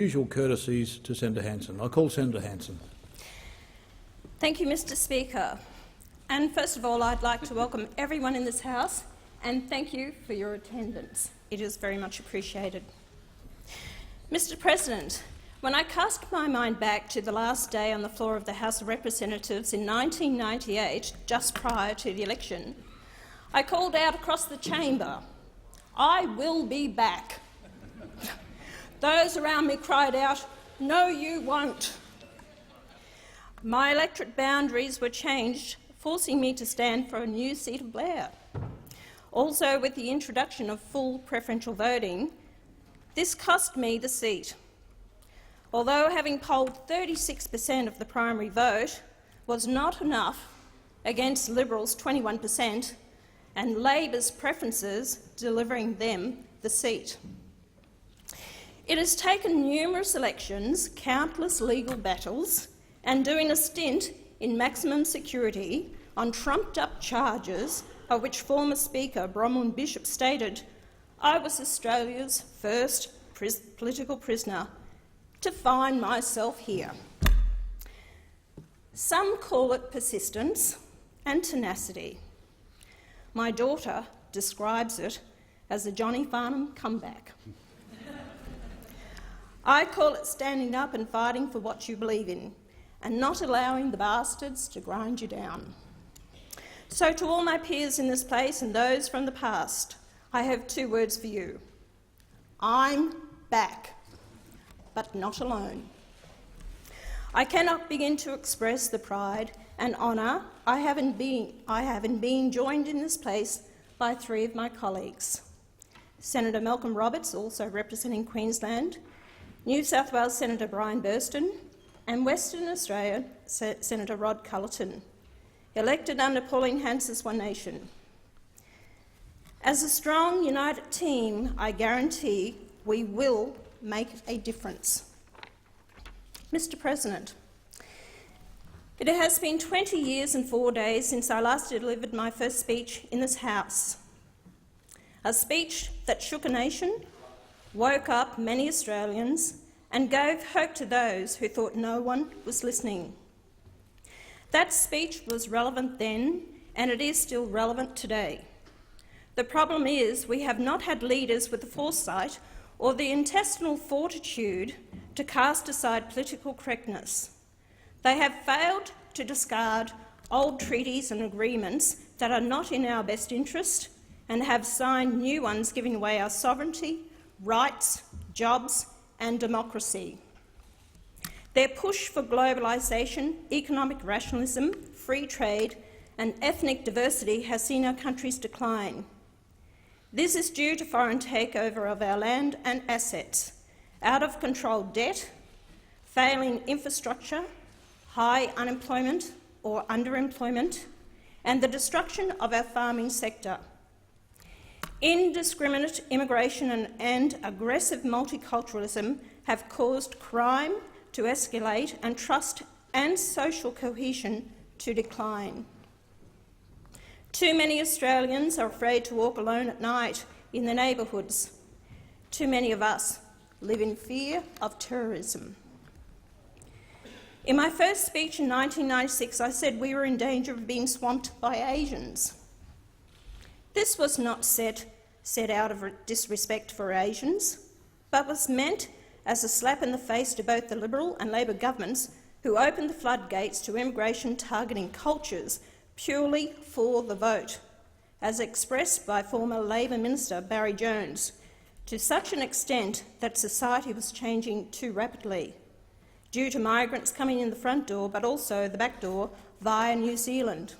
Usual courtesies to Senator Hanson. I call Senator Hanson. Thank you, Mr Speaker. And first of all, I'd like to welcome everyone in this House and thank you for your attendance. It is very much appreciated. Mr President, when I cast my mind back to the last day on the floor of the House of Representatives in 1998, just prior to the election, I called out across the chamber, "I will be back." Those around me cried out, "No, you won't." My electorate boundaries were changed, forcing me to stand for a new seat of Blair. Also, with the introduction of full preferential voting, this cost me the seat. Although having polled 36% of the primary vote was not enough against Liberals' 21% and Labor's preferences delivering them the seat. It has taken numerous elections, countless legal battles, and doing a stint in maximum security on trumped-up charges of which former Speaker Bronwyn Bishop stated, "I was Australia's first political prisoner to find myself here." Some call it persistence and tenacity. My daughter describes it as a Johnny Farnham comeback. I call it standing up and fighting for what you believe in and not allowing the bastards to grind you down. So to all my peers in this place and those from the past, I have two words for you. I'm back, but not alone. I cannot begin to express the pride and honour I have in being joined in this place by three of my colleagues. Senator Malcolm Roberts, also representing Queensland, New South Wales Senator Brian Burston and Western Australia Senator Rod Cullerton, elected under Pauline Hanson's One Nation. As a strong, united team, I guarantee we will make a difference. Mr President, it has been 20 years and 4 days since I last delivered my first speech in this House, a speech that shook a nation, woke up many Australians and gave hope to those who thought no one was listening. That speech was relevant then, and it is still relevant today. The problem is we have not had leaders with the foresight or the intestinal fortitude to cast aside political correctness. They have failed to discard old treaties and agreements that are not in our best interest and have signed new ones giving away our sovereignty, rights, jobs and democracy. Their push for globalisation, economic rationalism, free trade and ethnic diversity has seen our countries decline. This is due to foreign takeover of our land and assets, out-of-control debt, failing infrastructure, high unemployment or underemployment, and the destruction of our farming sector. Indiscriminate immigration and aggressive multiculturalism have caused crime to escalate and trust and social cohesion to decline. Too many Australians are afraid to walk alone at night in their neighbourhoods. Too many of us live in fear of terrorism. In my first speech in 1996, I said we were in danger of being swamped by Asians. This was not said out of disrespect for Asians, but was meant as a slap in the face to both the Liberal and Labor governments who opened the floodgates to immigration targeting cultures purely for the vote, as expressed by former Labor Minister Barry Jones, to such an extent that society was changing too rapidly, due to migrants coming in the front door but also the back door via New Zealand.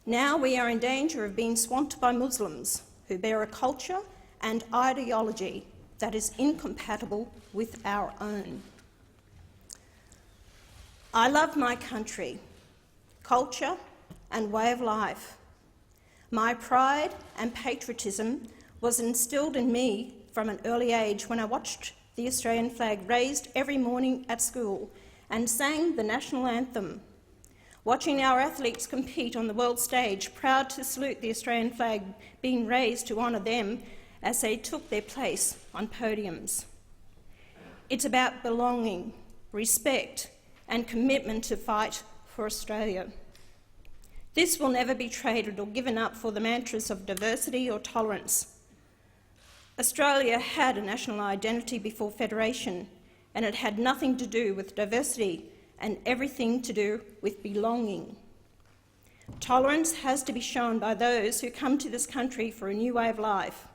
Now we are in danger of being swamped by Muslims who bear a culture and ideology that is incompatible with our own. I love my country, culture and way of life. My pride and patriotism was instilled in me from an early age when I watched the Australian flag raised every morning at school and sang the national anthem. Watching our athletes compete on the world stage, proud to salute the Australian flag being raised to honour them as they took their place on podiums. It's about belonging, respect, and commitment to fight for Australia. This will never be traded or given up for the mantras of diversity or tolerance. Australia had a national identity before Federation, and it had nothing to do with diversity and everything to do with belonging. Tolerance has to be shown by those who come to this country for a new way of life.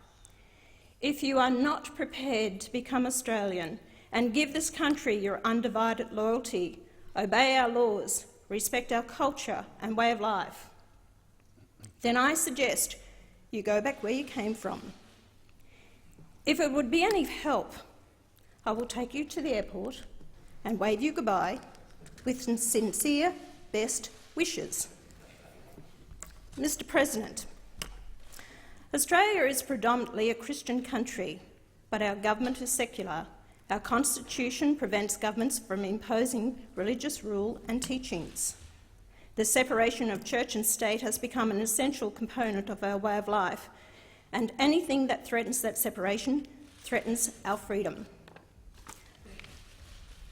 If you are not prepared to become Australian and give this country your undivided loyalty, obey our laws, respect our culture and way of life, then I suggest you go back where you came from. If it would be any help, I will take you to the airport and wave you goodbye with sincere best wishes. Mr. President, Australia is predominantly a Christian country, but our government is secular. Our constitution prevents governments from imposing religious rule and teachings. The separation of church and state has become an essential component of our way of life, and anything that threatens that separation threatens our freedom.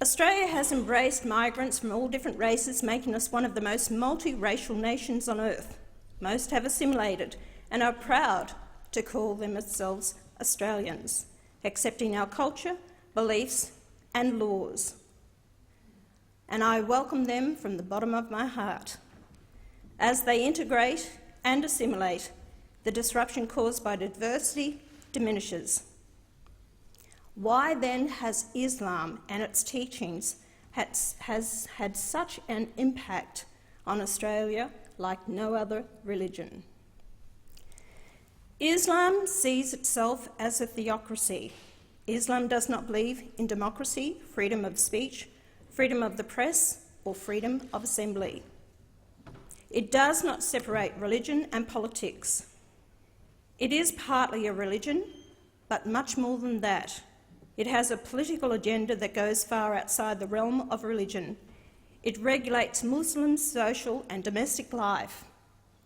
Australia has embraced migrants from all different races, making us one of the most multiracial nations on earth. Most have assimilated and are proud to call themselves Australians, accepting our culture, beliefs and laws. And I welcome them from the bottom of my heart. As they integrate and assimilate, the disruption caused by diversity diminishes. Why then has Islam and its teachings has had such an impact on Australia like no other religion? Islam sees itself as a theocracy. Islam does not believe in democracy, freedom of speech, freedom of the press, or freedom of assembly. It does not separate religion and politics. It is partly a religion, but much more than that. It has a political agenda that goes far outside the realm of religion. It regulates Muslims' social and domestic life,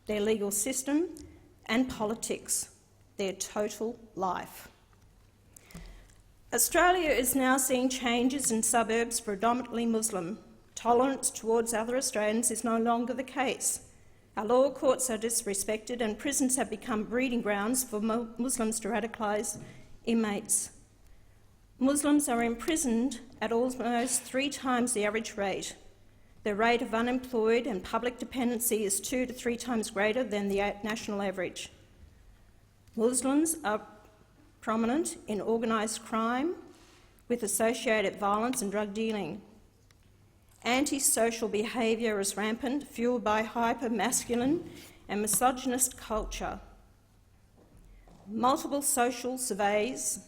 their legal system and politics, their total life. Australia is now seeing changes in suburbs predominantly Muslim. Tolerance towards other Australians is no longer the case. Our lower courts are disrespected and prisons have become breeding grounds for Muslims to radicalise inmates. Muslims are imprisoned at almost 3 times the average rate. The rate of unemployed and public dependency is 2 to 3 times greater than the national average. Muslims are prominent in organised crime with associated violence and drug dealing. Antisocial behaviour is rampant, fuelled by hyper-masculine and misogynist culture. Multiple social surveys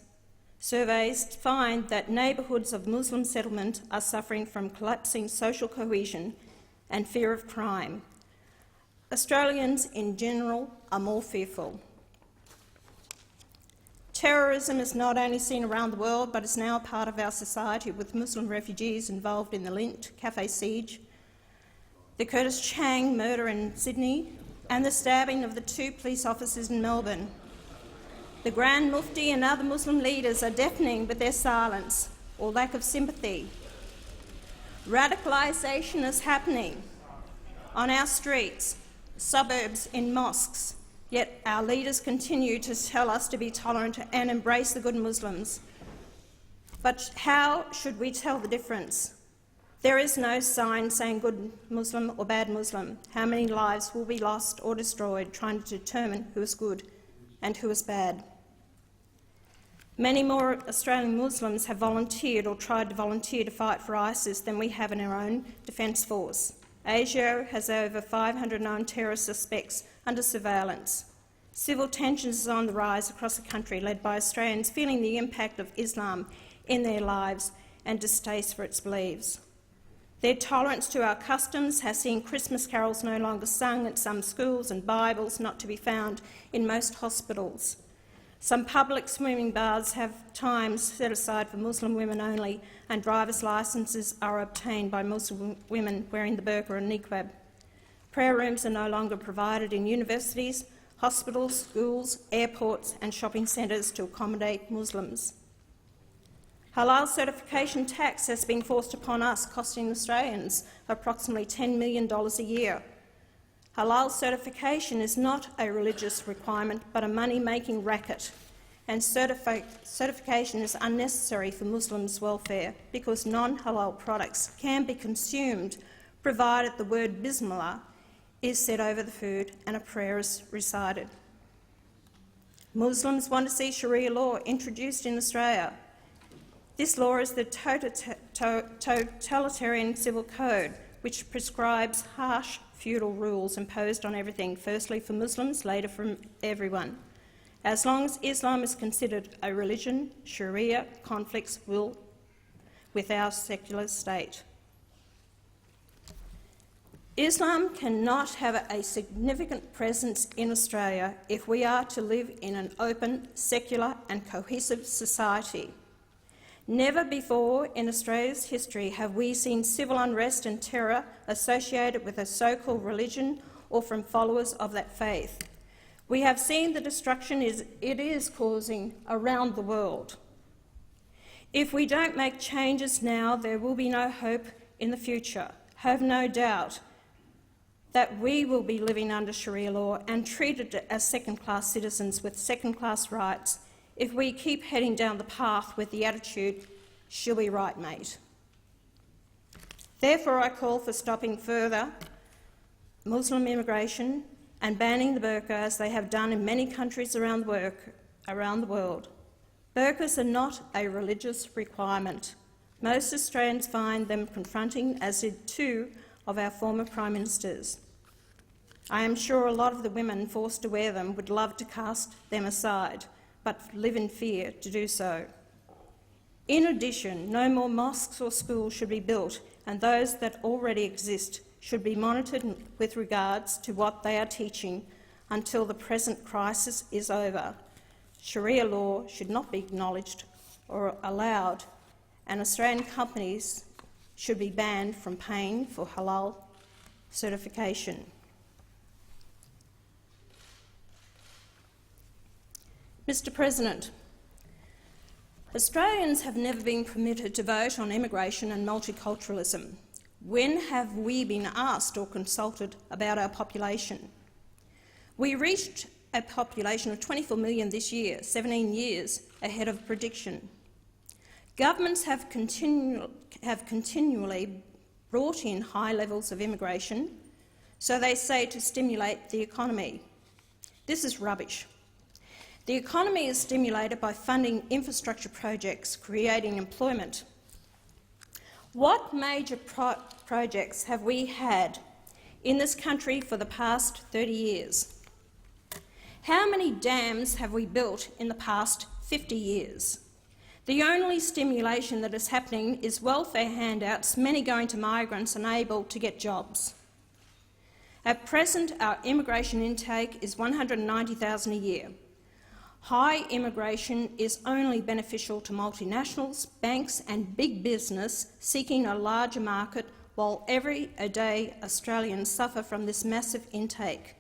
find that neighbourhoods of Muslim settlement are suffering from collapsing social cohesion and fear of crime. Australians in general are more fearful. Terrorism is not only seen around the world, but is now a part of our society, with Muslim refugees involved in the Lint cafe siege, the Curtis Chang murder in Sydney, and the stabbing of the 2 police officers in Melbourne. The Grand Mufti and other Muslim leaders are deafening with their silence or lack of sympathy. Radicalisation is happening on our streets, suburbs, in mosques, yet our leaders continue to tell us to be tolerant and embrace the good Muslims. But how should we tell the difference? There is no sign saying good Muslim or bad Muslim. How many lives will be lost or destroyed trying to determine who is good and who is bad? Many more Australian Muslims have volunteered or tried to volunteer to fight for ISIS than we have in our own Defence Force. Asia has over 500 known terrorist suspects under surveillance. Civil tensions are on the rise across the country, led by Australians feeling the impact of Islam in their lives and distaste for its beliefs. Their tolerance to our customs has seen Christmas carols no longer sung at some schools and Bibles not to be found in most hospitals. Some public swimming baths have times set aside for Muslim women only, and driver's licences are obtained by Muslim women wearing the burqa and niqab. Prayer rooms are no longer provided in universities, hospitals, schools, airports and shopping centres to accommodate Muslims. Halal certification tax has been forced upon us, costing Australians approximately $10 million a year. Halal certification is not a religious requirement but a money-making racket, and certification is unnecessary for Muslims' welfare because non-halal products can be consumed provided the word Bismillah is said over the food and a prayer is recited. Muslims want to see Sharia law introduced in Australia. This law is the totalitarian civil code, which prescribes harsh feudal rules imposed on everything, firstly for Muslims, later for everyone. As long as Islam is considered a religion, Sharia conflicts will with our secular state. Islam cannot have a significant presence in Australia if we are to live in an open, secular and cohesive society. Never before in Australia's history have we seen civil unrest and terror associated with a so-called religion or from followers of that faith. We have seen the destruction it is causing around the world. If we don't make changes now, there will be no hope in the future. Have no doubt that we will be living under Sharia law and treated as second-class citizens with second-class rights if we keep heading down the path with the attitude, "She'll be right, mate." Therefore, I call for stopping further Muslim immigration and banning the burqa as they have done in many countries around the world. Burqas are not a religious requirement. Most Australians find them confronting, as did two of our former Prime Ministers. I am sure a lot of the women forced to wear them would love to cast them aside, but live in fear to do so. In addition, no more mosques or schools should be built, and those that already exist should be monitored with regards to what they are teaching until the present crisis is over. Sharia law should not be acknowledged or allowed, and Australian companies should be banned from paying for halal certification. Mr. President, Australians have never been permitted to vote on immigration and multiculturalism. When have we been asked or consulted about our population? We reached a population of 24 million this year, 17 years ahead of prediction. Governments have continually brought in high levels of immigration, so they say, to stimulate the economy. This is rubbish. The economy is stimulated by funding infrastructure projects, creating employment. What major projects have we had in this country for the past 30 years? How many dams have we built in the past 50 years? The only stimulation that is happening is welfare handouts, many going to migrants unable to get jobs. At present, our immigration intake is 190,000 a year. High immigration is only beneficial to multinationals, banks and big business seeking a larger market, while every day Australians suffer from this massive intake.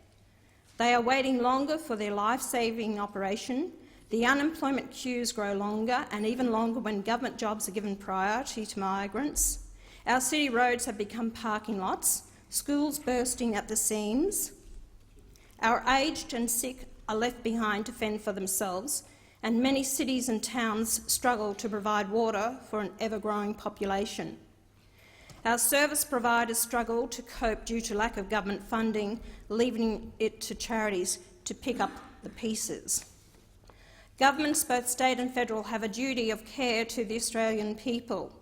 They are waiting longer for their life-saving operation. The unemployment queues grow longer, and even longer when government jobs are given priority to migrants. Our city roads have become parking lots, schools bursting at the seams. Our aged and sick are left behind to fend for themselves, and many cities and towns struggle to provide water for an ever-growing population. Our service providers struggle to cope due to lack of government funding, leaving it to charities to pick up the pieces. Governments, both state and federal, have a duty of care to the Australian people.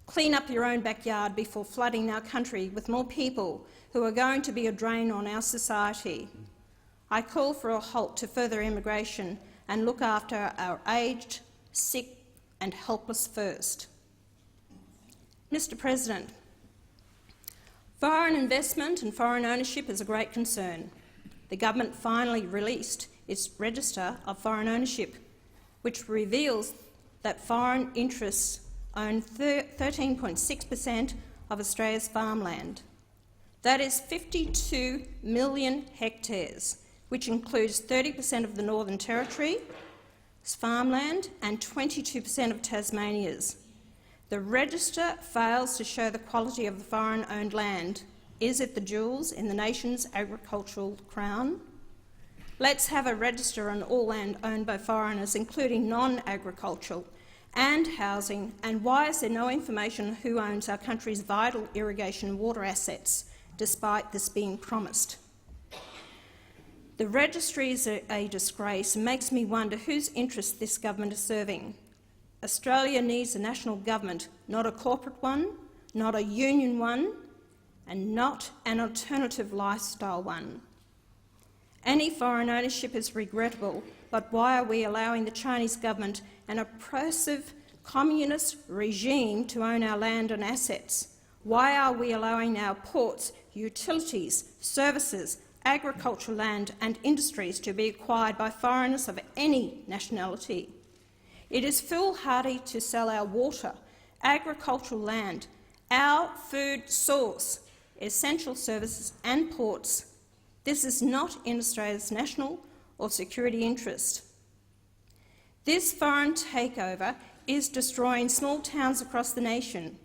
Clean up your own backyard before flooding our country with more people who are going to be a drain on our society. I call for a halt to further immigration and look after our aged, sick and helpless first. Mr. President, foreign investment and foreign ownership is a great concern. The government finally released its register of foreign ownership, which reveals that foreign interests own 13.6% of Australia's farmland. That is 52 million hectares, which includes 30% of the Northern Territory, farmland and 22% of Tasmania's. The register fails to show the quality of the foreign-owned land. Is it the jewels in the nation's agricultural crown? Let's have a register on all land owned by foreigners, including non-agricultural and housing, and why is there no information on who owns our country's vital irrigation and water assets, despite this being promised? The registry is a disgrace and makes me wonder whose interests this government is serving. Australia needs a national government, not a corporate one, not a union one, and not an alternative lifestyle one. Any foreign ownership is regrettable, but why are we allowing the Chinese government, an oppressive communist regime, to own our land and assets? Why are we allowing our ports, utilities, services, agricultural land and industries to be acquired by foreigners of any nationality? It is foolhardy to sell our water, agricultural land, our food source, essential services and ports. This is not in Australia's national or security interest. This foreign takeover is destroying small towns across the nation.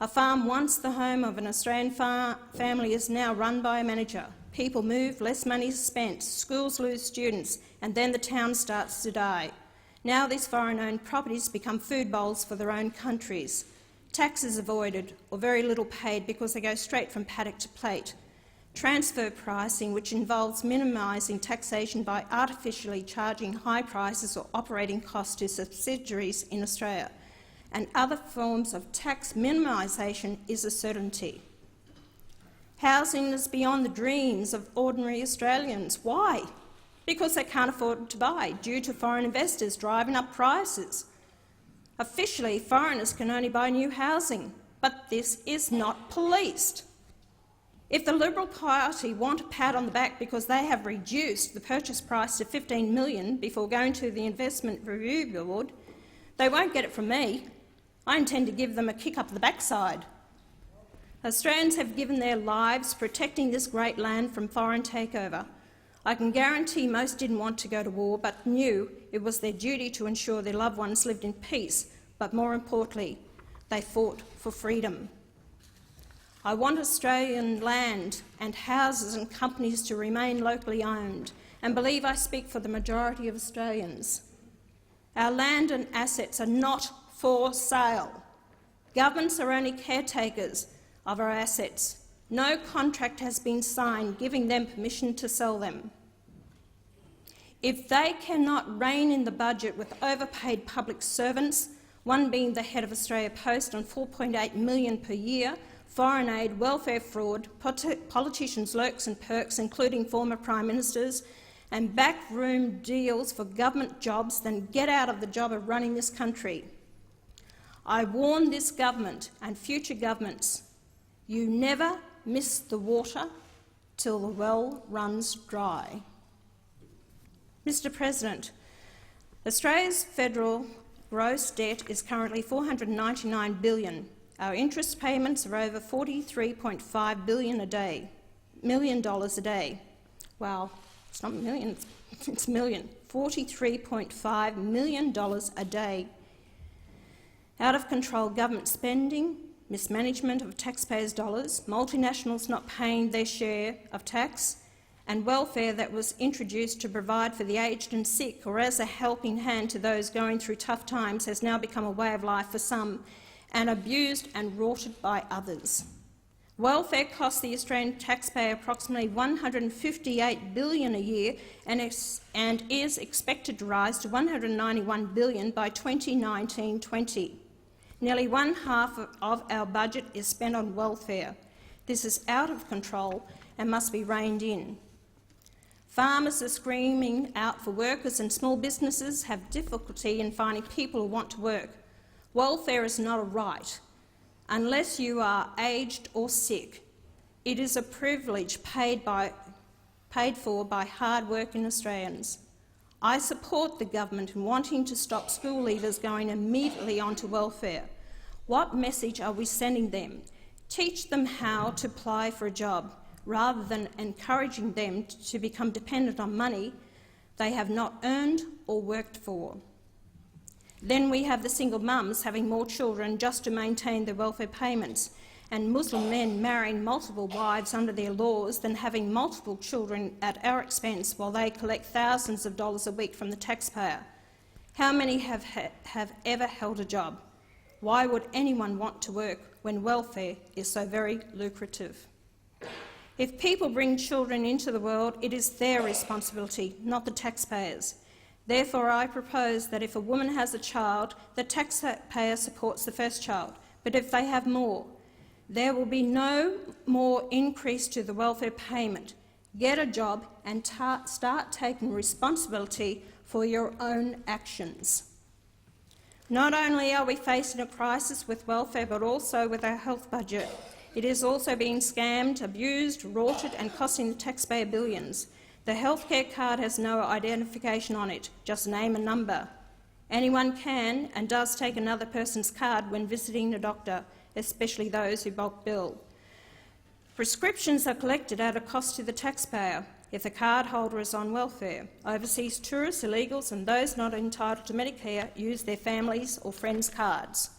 A farm once the home of an Australian family is now run by a manager. People move, less money is spent, schools lose students, and then the town starts to die. Now these foreign-owned properties become food bowls for their own countries. Taxes avoided or very little paid because they go straight from paddock to plate. Transfer pricing, which involves minimising taxation by artificially charging high prices or operating costs to subsidiaries in Australia, and other forms of tax minimisation is a certainty. Housing is beyond the dreams of ordinary Australians. Why? Because they can't afford to buy, due to foreign investors driving up prices. Officially, foreigners can only buy new housing, but this is not policed. If the Liberal Party want a pat on the back because they have reduced the purchase price to $15 million before going to the Investment Review Board, they won't get it from me. I intend to give them a kick up the backside. Australians have given their lives protecting this great land from foreign takeover. I can guarantee most didn't want to go to war, but knew it was their duty to ensure their loved ones lived in peace, but more importantly, they fought for freedom. I want Australian land and houses and companies to remain locally owned, and believe I speak for the majority of Australians. Our land and assets are not for sale. Governments are only caretakers of our assets. No contract has been signed giving them permission to sell them. If they cannot rein in the budget with overpaid public servants, one being the head of Australia Post on $4.8 million per year, foreign aid, welfare fraud, politicians' lurks and perks, including former Prime Ministers, and backroom deals for government jobs, then get out of the job of running this country. I warn this government and future governments, you never miss the water till the well runs dry. Mr President, Australia's federal gross debt is currently $499 billion. Our interest payments are over $43.5 billion a day, $1 million a day. Wow, it's not million, it's million. $43.5 million a day. Out of control government spending, mismanagement of taxpayers' dollars, multinationals not paying their share of tax, and welfare that was introduced to provide for the aged and sick or as a helping hand to those going through tough times has now become a way of life for some and abused and rorted by others. Welfare costs the Australian taxpayer approximately $158 billion a year and is expected to rise to $191 billion by 2019-20. Nearly one half of our budget is spent on welfare. This is out of control and must be reined in. Farmers are screaming out for workers and small businesses have difficulty in finding people who want to work. Welfare is not a right. Unless you are aged or sick, it is a privilege paid for by hard-working Australians. I support the government in wanting to stop school leavers going immediately onto welfare. What message are we sending them? Teach them how to apply for a job, rather than encouraging them to become dependent on money they have not earned or worked for. Then we have the single mums having more children just to maintain their welfare payments, and Muslim men marrying multiple wives under their laws, then having multiple children at our expense while they collect thousands of dollars a week from the taxpayer. How many have ever held a job? Why would anyone want to work when welfare is so very lucrative? If people bring children into the world, it is their responsibility, not the taxpayers. Therefore, I propose that if a woman has a child, the taxpayer supports the first child. But if they have more, there will be no more increase to the welfare payment. Get a job and start taking responsibility for your own actions. Not only are we facing a crisis with welfare, but also with our health budget. It is also being scammed, abused, rorted and costing the taxpayer billions. The healthcare card has no identification on it, just name and number. Anyone can and does take another person's card when visiting a doctor, especially those who bulk bill. Prescriptions are collected at a cost to the taxpayer if the card holder is on welfare. Overseas tourists, illegals and those not entitled to Medicare use their families' or friends' cards.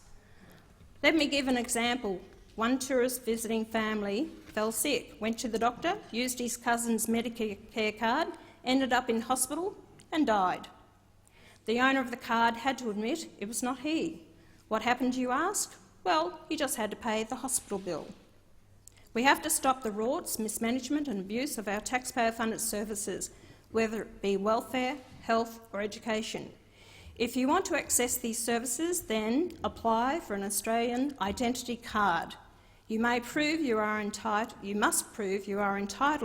Let me give an example. One tourist visiting family fell sick, went to the doctor, used his cousin's Medicare card, ended up in hospital and died. The owner of the card had to admit it was not he. What happened, you ask? Well, he just had to pay the hospital bill. We have to stop the rorts, mismanagement and abuse of our taxpayer-funded services, whether it be welfare, health or education. If you want to access these services, then apply for an Australian identity card. You must prove you are entitled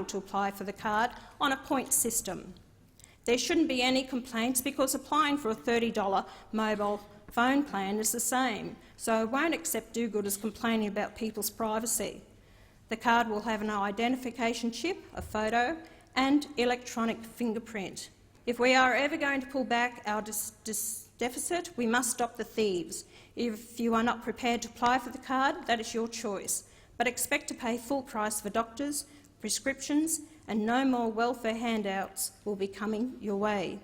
to apply for the card on a point system. There shouldn't be any complaints because applying for a $30 mobile phone plan is the same, so I won't accept do-gooders complaining about people's privacy. The card will have an identification chip, a photo and electronic fingerprint. If we are ever going to pull back our deficit, we must stop the thieves. If you are not prepared to apply for the card, that is your choice, but expect to pay full price for doctors, prescriptions and no more welfare handouts will be coming your way.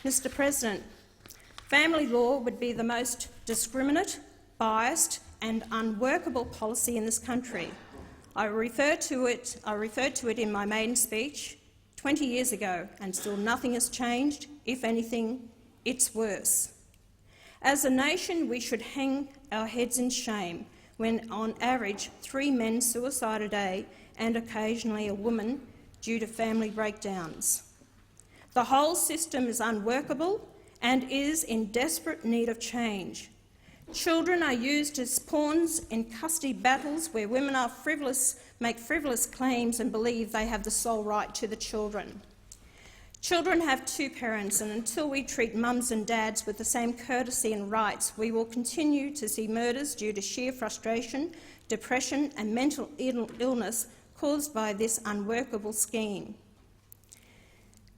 Mr President, family law would be the most discriminate, biased and unworkable policy in this country. I referred to it in my maiden speech 20 years ago, and still nothing has changed. If anything, it's worse. As a nation, we should hang our heads in shame when, on average, 3 men suicide a day and occasionally a woman due to family breakdowns. The whole system is unworkable and is in desperate need of change. Children are used as pawns in custody battles where women are make frivolous claims and believe they have the sole right to the children. Children have 2 parents, and until we treat mums and dads with the same courtesy and rights, we will continue to see murders due to sheer frustration, depression and mental illness caused by this unworkable scheme.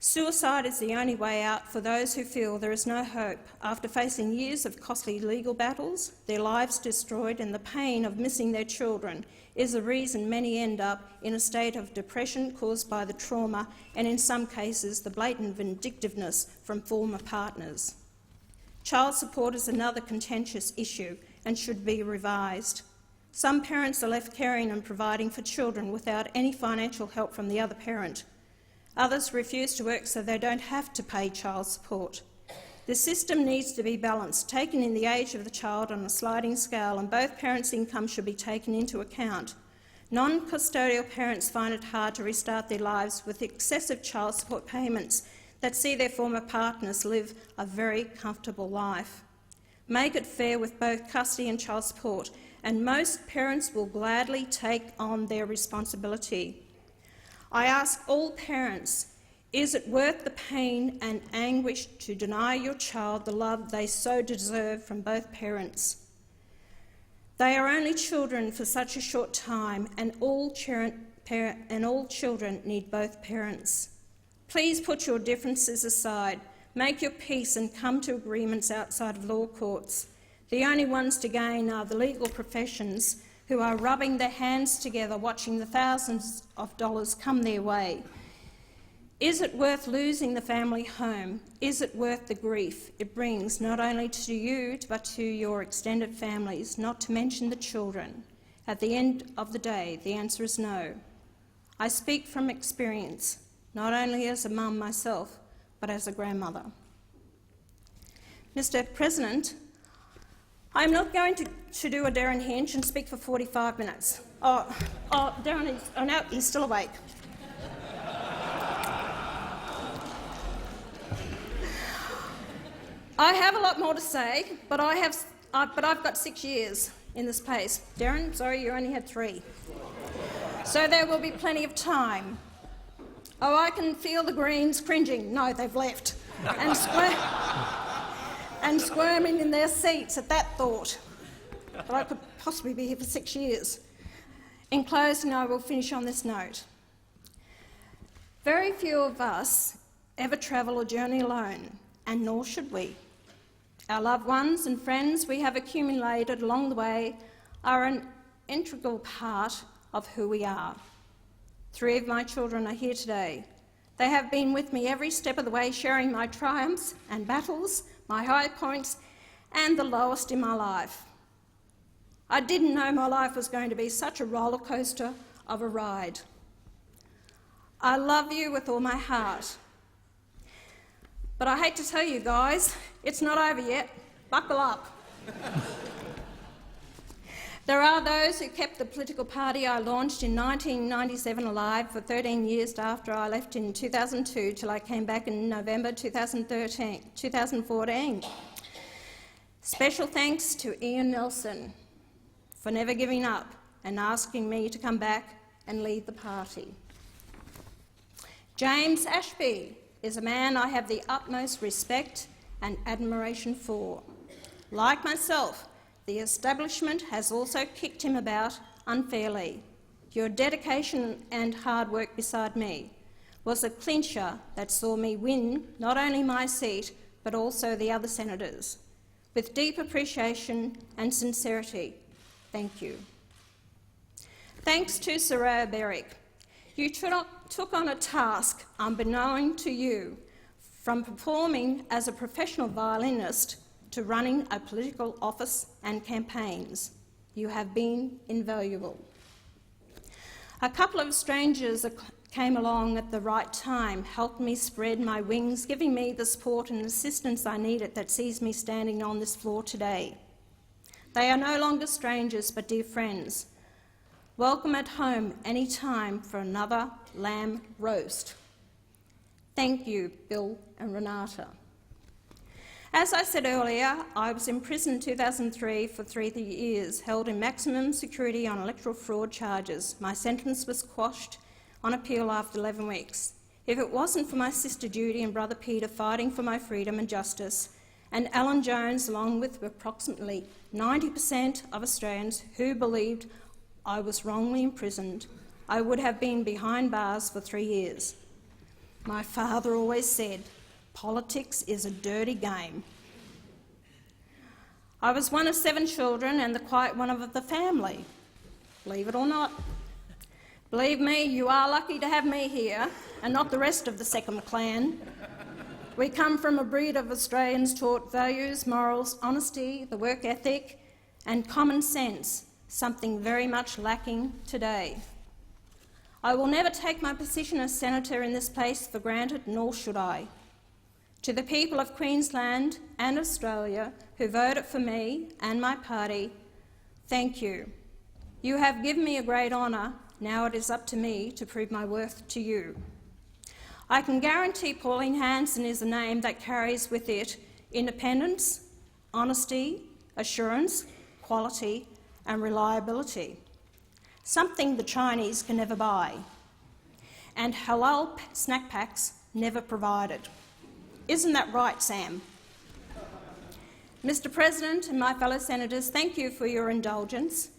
Suicide is the only way out for those who feel there is no hope. After facing years of costly legal battles, their lives destroyed and the pain of missing their children is the reason many end up in a state of depression caused by the trauma and, in some cases, the blatant vindictiveness from former partners. Child support is another contentious issue and should be revised. Some parents are left caring and providing for children without any financial help from the other parent. Others refuse to work so they don't have to pay child support. The system needs to be balanced, taking in the age of the child on a sliding scale, and both parents' income should be taken into account. Non-custodial parents find it hard to restart their lives with excessive child support payments that see their former partners live a very comfortable life. Make it fair with both custody and child support, and most parents will gladly take on their responsibility. I ask all parents, is it worth the pain and anguish to deny your child the love they so deserve from both parents? They are only children for such a short time, and all children need both parents. Please put your differences aside, make your peace and come to agreements outside of law courts. The only ones to gain are the legal professions, who are rubbing their hands together watching the thousands of dollars come their way. Is it worth losing the family home? Is it worth the grief it brings not only to you but to your extended families, not to mention the children? At the end of the day, the answer is no. I speak from experience, not only as a mum myself, but as a grandmother. Mr. President, I'm not going to do a Darren Hinch and speak for 45 minutes. Darren is, no, he's still awake. I have a lot more to say, but I've got 6 years in this place. Darren, sorry, you only had 3. So there will be plenty of time. Oh, I can feel the Greens cringing. No, they've left. And squirming in their seats at that thought. But I could possibly be here for 6 years. In closing, I will finish on this note. Very few of us ever travel or journey alone, and nor should we. Our loved ones and friends we have accumulated along the way are an integral part of who we are. 3 of my children are here today. They have been with me every step of the way, sharing my triumphs and battles, my high points and the lowest in my life. I didn't know my life was going to be such a roller coaster of a ride. I love you with all my heart. But I hate to tell you guys, it's not over yet. Buckle up. There are those who kept the political party I launched in 1997 alive for 13 years after I left in 2002 till I came back in November 2014. Special thanks to Ian Nelson for never giving up and asking me to come back and lead the party. James Ashby is a man I have the utmost respect and admiration for. Like myself, the establishment has also kicked him about unfairly. Your dedication and hard work beside me was a clincher that saw me win not only my seat but also the other senators. With deep appreciation and sincerity, thank you. Thanks to Soraya Berrick. You took on a task unbeknown to you, from performing as a professional violinist to running a political office and campaigns. You have been invaluable. A couple of strangers came along at the right time, helped me spread my wings, giving me the support and assistance I needed that sees me standing on this floor today. They are no longer strangers but dear friends. Welcome at home any time for another lamb roast. Thank you, Bill and Renata. As I said earlier, I was in prison in 2003 for 3 years, held in maximum security on electoral fraud charges. My sentence was quashed on appeal after 11 weeks. If it wasn't for my sister Judy and brother Peter fighting for my freedom and justice, and Alan Jones, along with approximately 90% of Australians who believed I was wrongly imprisoned, I would have been behind bars for 3 years. My father always said, politics is a dirty game. I was one of 7 children and the quiet one of the family, believe it or not. Believe me, you are lucky to have me here and not the rest of the second clan. We come from a breed of Australians taught values, morals, honesty, the work ethic and common sense, something very much lacking today. I will never take my position as Senator in this place for granted, nor should I. To the people of Queensland and Australia who voted for me and my party, thank you. You have given me a great honour. Now it is up to me to prove my worth to you. I can guarantee Pauline Hanson is a name that carries with it independence, honesty, assurance, quality and reliability, something the Chinese can never buy, and halal snack packs never provided. Isn't that right, Sam? Mr. President and my fellow senators, thank you for your indulgence.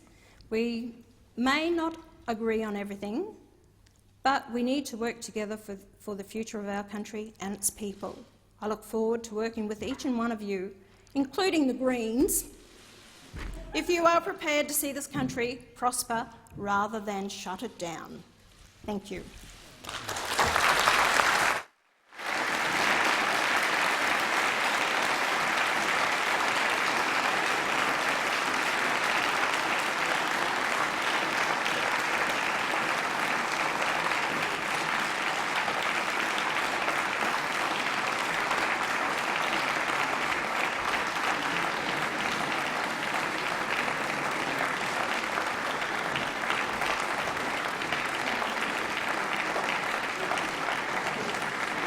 We may not agree on everything, but we need to work together for the future of our country and its people. I look forward to working with each and one of you, including the Greens, if you are prepared to see this country prosper rather than shut it down. Thank you.